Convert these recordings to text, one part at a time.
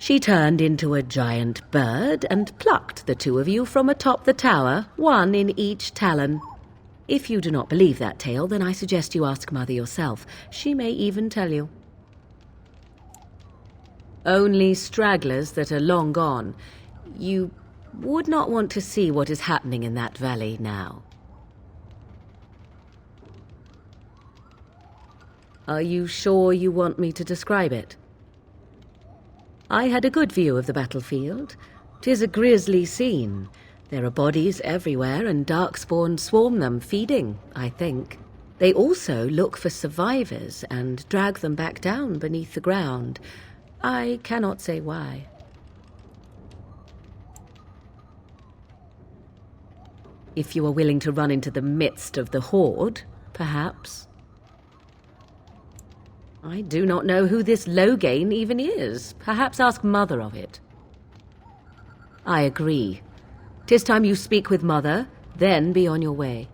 She turned into a giant bird and plucked the two of you from atop the tower, one in each talon. If you do not believe that tale, then I suggest you ask Mother yourself. She may even tell you. Only stragglers that are long gone. You would not want to see what is happening in that valley now. Are you sure you want me to describe it? I had a good view of the battlefield. 'Tis a grisly scene. There are bodies everywhere, and darkspawn swarm them, feeding, I think. They also look for survivors and drag them back down beneath the ground. I cannot say why. If you are willing to run into the midst of the horde, perhaps. I do not know who this Loghain even is. Perhaps ask Mother of it. I agree. 'Tis time you speak with Mother, then be on your way.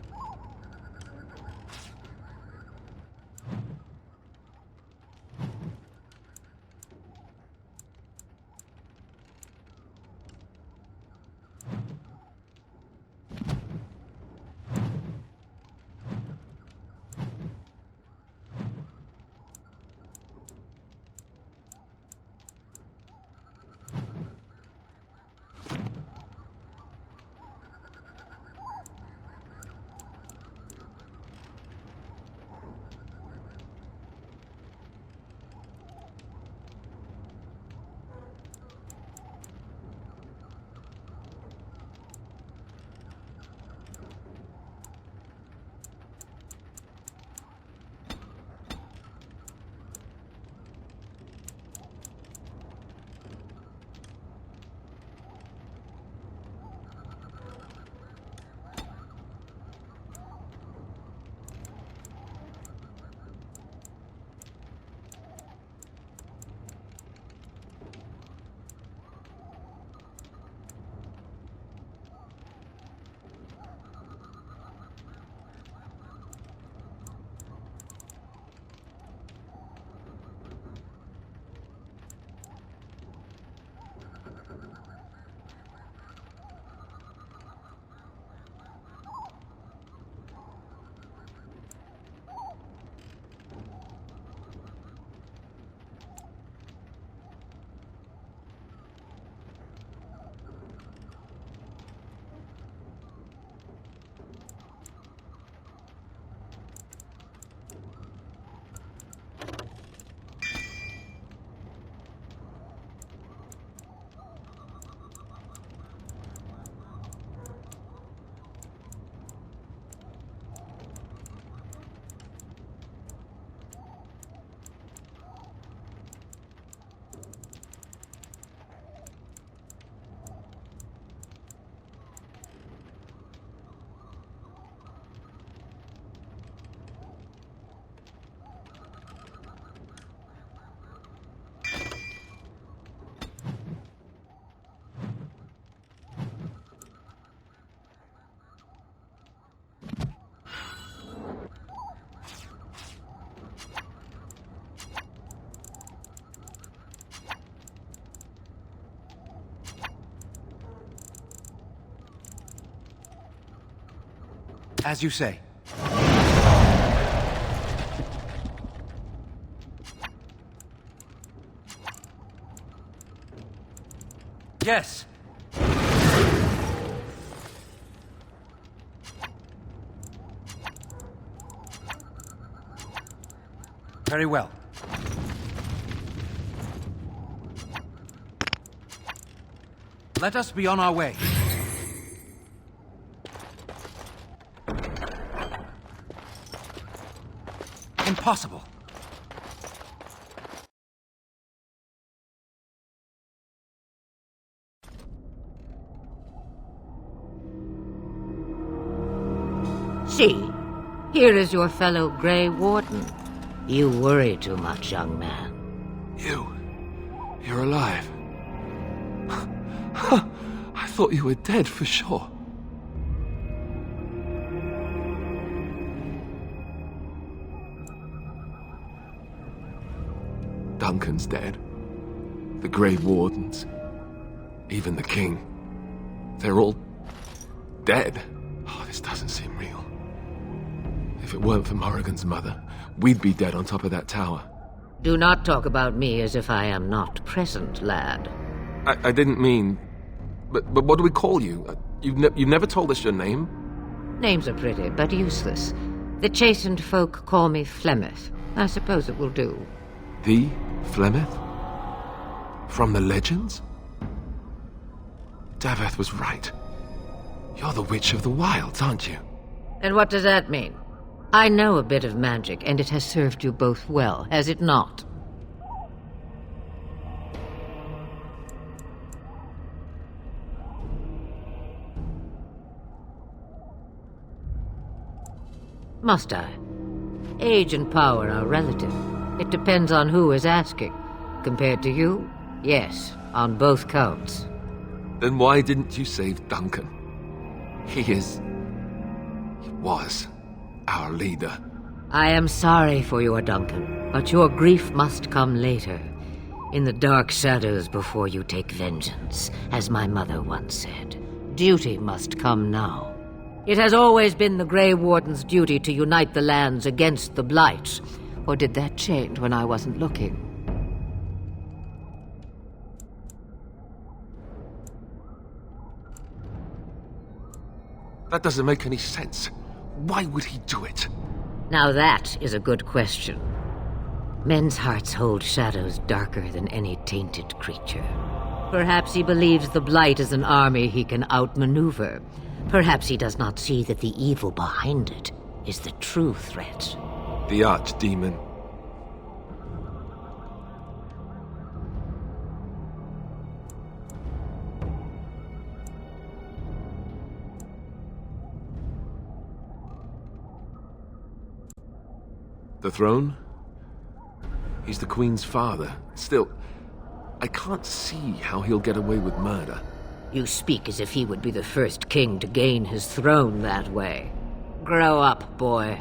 As you say. Yes. Very well. Let us be on our way. Impossible. See, here is your fellow Grey Warden. You worry too much, young man. You're alive. I thought you were dead for sure. Duncan's dead. The Grey Wardens. Even the King. They're all dead. Oh, this doesn't seem real. If it weren't for Morrigan's mother, we'd be dead on top of that tower. Do not talk about me as if I am not present, lad. I didn't mean... But what do we call you? You've never told us your name? Names are pretty, but useless. The chastened folk call me Flemeth. I suppose it will do. The Flemeth? From the legends? Daveth was right. You're the Witch of the Wilds, aren't you? And what does that mean? I know a bit of magic, and it has served you both well, has it not? Must I? Age and power are relative. It depends on who is asking. Compared to you, yes, on both counts. Then why didn't you save Duncan? He was our leader. I am sorry for your Duncan, but your grief must come later. In the dark shadows before you take vengeance, as my mother once said. Duty must come now. It has always been the Grey Warden's duty to unite the lands against the Blight. Or did that change when I wasn't looking? That doesn't make any sense. Why would he do it? Now that is a good question. Men's hearts hold shadows darker than any tainted creature. Perhaps he believes the Blight is an army he can outmaneuver. Perhaps he does not see that the evil behind it is the true threat. The Archdemon. The throne? He's the Queen's father. Still, I can't see how he'll get away with murder. You speak as if he would be the first king to gain his throne that way. Grow up, boy.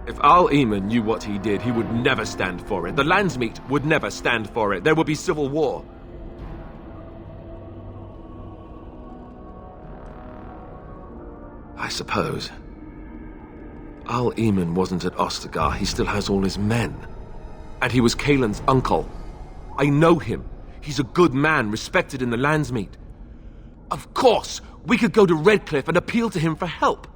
If Al-Eamon knew what he did, he would never stand for it. The Landsmeet would never stand for it. There would be civil war. I suppose. Al-Eamon wasn't at Ostagar. He still has all his men. And he was Kaelin's uncle. I know him. He's a good man, respected in the Landsmeet. Of course, we could go to Redcliffe and appeal to him for help.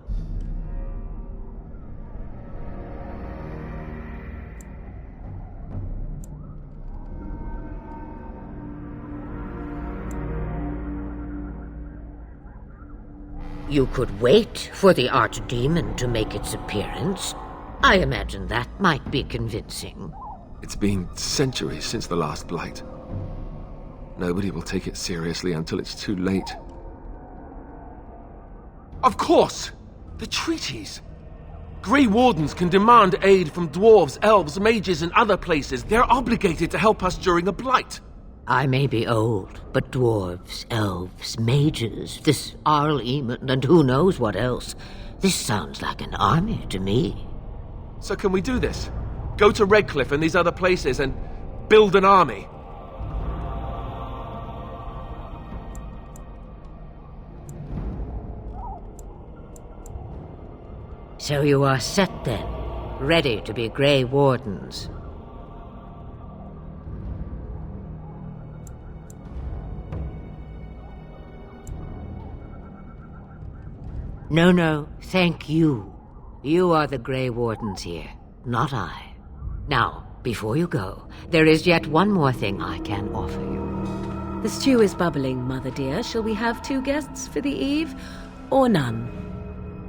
You could wait for the Archdemon to make its appearance. I imagine that might be convincing. It's been centuries since the last Blight. Nobody will take it seriously until it's too late. Of course! The treaties! Grey Wardens can demand aid from dwarves, elves, mages, and other places. They're obligated to help us during a Blight. I may be old, but dwarves, elves, mages, this Al-Eamon, and who knows what else. This sounds like an army to me. So can we do this? Go to Redcliffe and these other places and build an army? So you are set then, ready to be Grey Wardens. No, thank you. You are the Grey Wardens here, not I. Now, before you go, there is yet one more thing I can offer you. The stew is bubbling, Mother dear. Shall we have 2 guests for the eve, or none?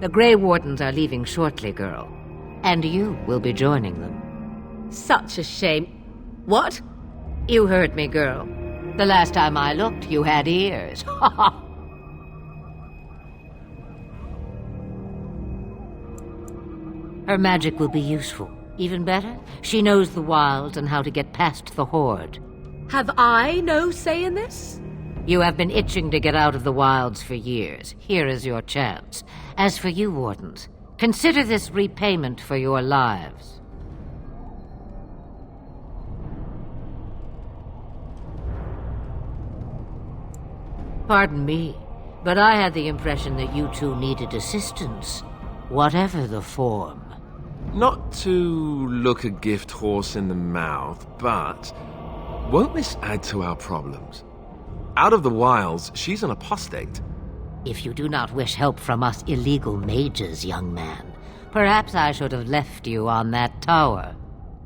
The Grey Wardens are leaving shortly, girl. And you will be joining them. Such a shame. What? You heard me, girl. The last time I looked, you had ears. Ha ha! Her magic will be useful. Even better, she knows the wilds and how to get past the Horde. Have I no say in this? You have been itching to get out of the wilds for years. Here is your chance. As for you, Wardens, consider this repayment for your lives. Pardon me, but I had the impression that you two needed assistance, whatever the form. Not to look a gift horse in the mouth, but won't this add to our problems? Out of the wilds, she's an apostate. If you do not wish help from us illegal mages, young man, perhaps I should have left you on that tower.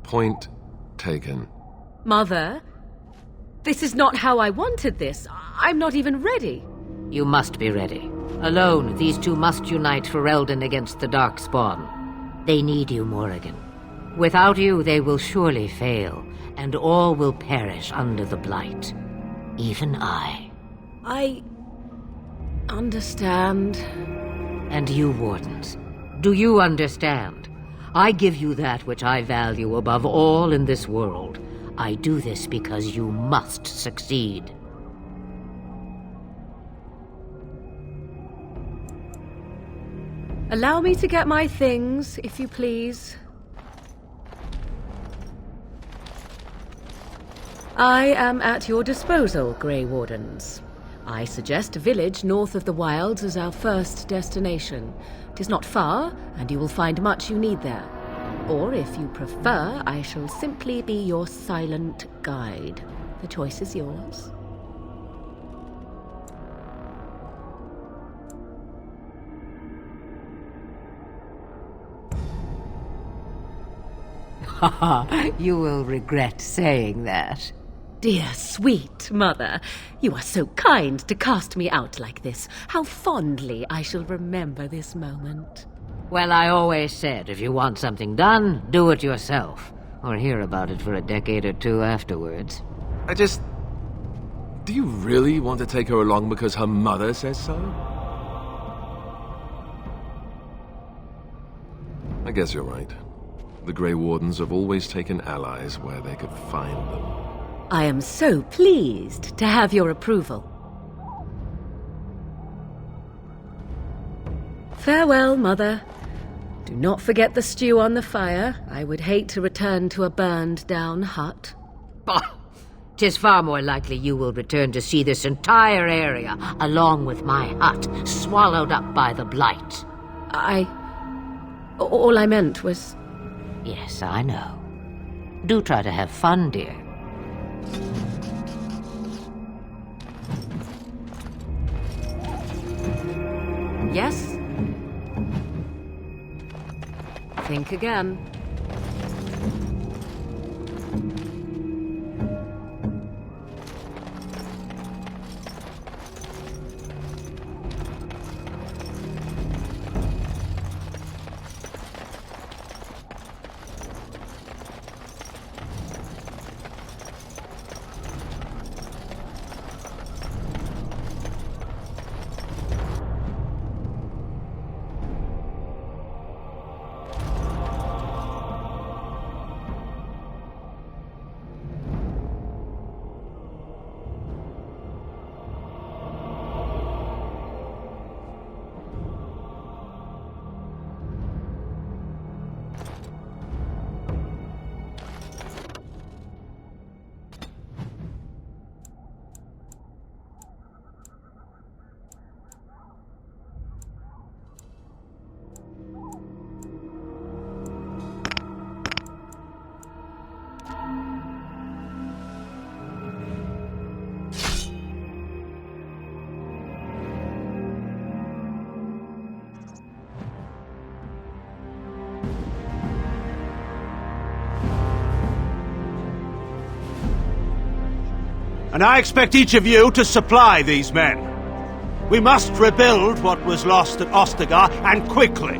Point taken. Mother, this is not how I wanted this. I'm not even ready. You must be ready. Alone, these two must unite for Eldon against the Darkspawn. They need you, Morrigan. Without you, they will surely fail, and all will perish under the Blight. Even I. I understand. And you, Wardens, do you understand? I give you that which I value above all in this world. I do this because you must succeed. Allow me to get my things, if you please. I am at your disposal, Grey Wardens. I suggest a village north of the wilds as our first destination. It is not far, and you will find much you need there. Or, if you prefer, I shall simply be your silent guide. The choice is yours. You will regret saying that. Dear sweet mother, you are so kind to cast me out like this. How fondly I shall remember this moment. Well, I always said, if you want something done, do it yourself. Or hear about it for a decade or two afterwards. Do you really want to take her along because her mother says so? I guess you're right. The Grey Wardens have always taken allies where they could find them. I am so pleased to have your approval. Farewell, Mother. Do not forget the stew on the fire. I would hate to return to a burned-down hut. Bah! 'Tis far more likely you will return to see this entire area, along with my hut, swallowed up by the Blight. All I meant was... Yes, I know. Do try to have fun, dear. Yes? Think again. And I expect each of you to supply these men. We must rebuild what was lost at Ostagar, and quickly.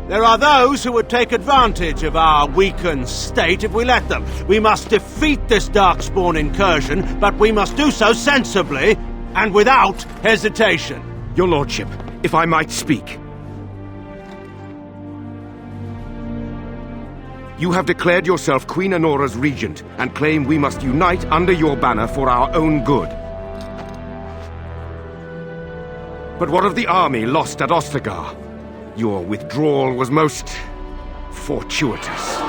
There are those who would take advantage of our weakened state if we let them. We must defeat this Darkspawn incursion, but we must do so sensibly and without hesitation. Your Lordship, if I might speak. You have declared yourself Queen Honora's regent, and claim we must unite under your banner for our own good. But what of the army lost at Ostagar? Your withdrawal was most fortuitous.